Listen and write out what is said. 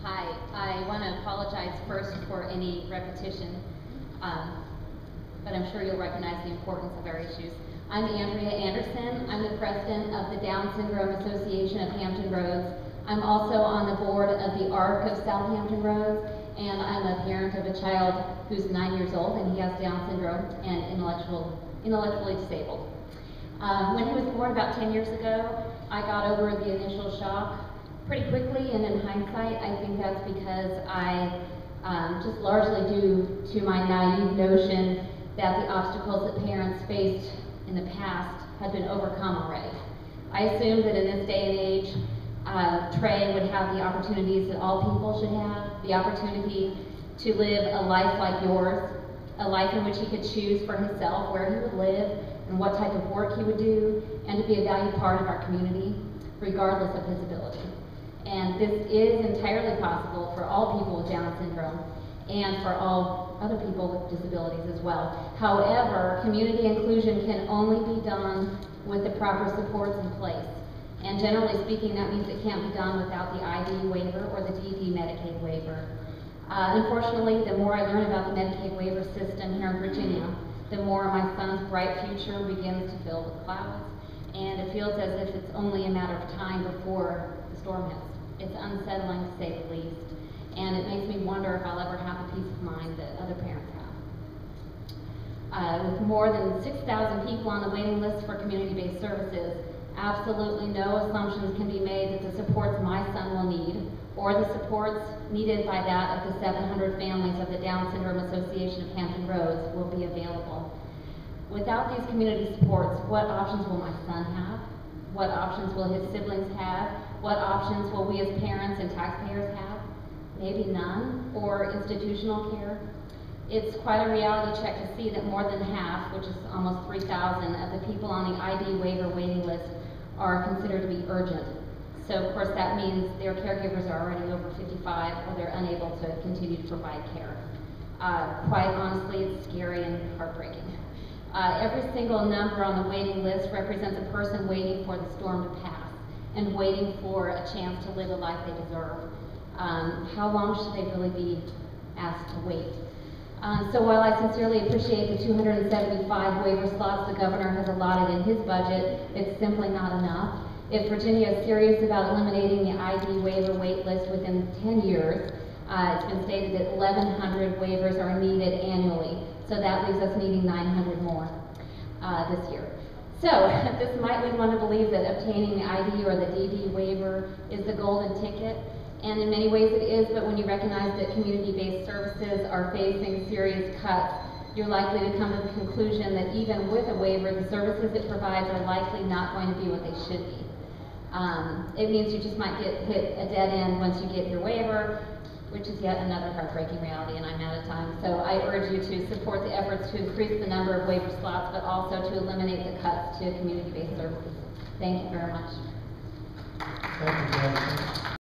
Hi, I want to apologize first for any repetition, but I'm sure you'll recognize the importance of our issues. I'm Andrea Anderson. I'm the president of the Down Syndrome Association of Hampton Roads. I'm also on the board of the ARC of Southampton Roads, and I'm a parent of a child who's 9 years old, and he has Down syndrome and intellectually disabled. When he was born about 10 years ago, I got over the initial shock pretty quickly, and in hindsight, I think that's because I, just largely due to my naive notion that the obstacles that parents faced in the past had been overcome already. I assumed that in this day and age, Trey would have the opportunities that all people should have, the opportunity to live a life like yours, a life in which he could choose for himself where he would live and what type of work he would do, and to be a valued part of our community, regardless of his ability. And this is entirely possible for all people with Down syndrome and for all other people with disabilities as well. However, community inclusion can only be done with the proper supports in place. And generally speaking, that means it can't be done without the ID waiver or the DD Medicaid waiver. Unfortunately, the more I learn about the Medicaid waiver system here in Virginia, the more my son's bright future begins to fill with clouds, and it feels as if it's only a matter of time before the storm hits. It's unsettling, to say the least, and it makes me wonder if I'll ever have the peace of mind that other parents have. With more than 6,000 people on the waiting list for community-based services, absolutely no assumptions can be made that the supports my son will need, or the supports needed by that of the 700 families of the Down Syndrome Association of Hampton Roads will be available. Without these community supports, what options will my son have? What options will his siblings have? What options will we as parents and taxpayers have? Maybe none, or institutional care. It's quite a reality check to see that more than half, which is almost 3,000, of the people on the ID waiver waiting list are considered to be urgent. So of course that means their caregivers are already over 55 or they're unable to continue to provide care. Quite honestly, it's scary and heartbreaking. Every single number on the waiting list represents a person waiting for the storm to pass and waiting for a chance to live a life they deserve. How long should they really be asked to wait? So while I sincerely appreciate the 275 waiver slots the governor has allotted in his budget, it's simply not enough. If Virginia is serious about eliminating the ID waiver wait list within 10 years, it's been stated that 1,100 waivers are needed annually. So that leaves us needing 900 more this year. So this might lead one to believe that obtaining the ID or the DD waiver is the golden ticket. And in many ways it is, but when you recognize that community-based services are facing serious cuts, you're likely to come to the conclusion that even with a waiver, the services it provides are likely not going to be what they should be. It means you just might hit a dead end once you get your waiver, which is yet another heartbreaking reality, and I'm out of time. So I urge you to support the efforts to increase the number of waiver slots, but also to eliminate the cuts to community-based services. Thank you very much. Thank you, Jennifer.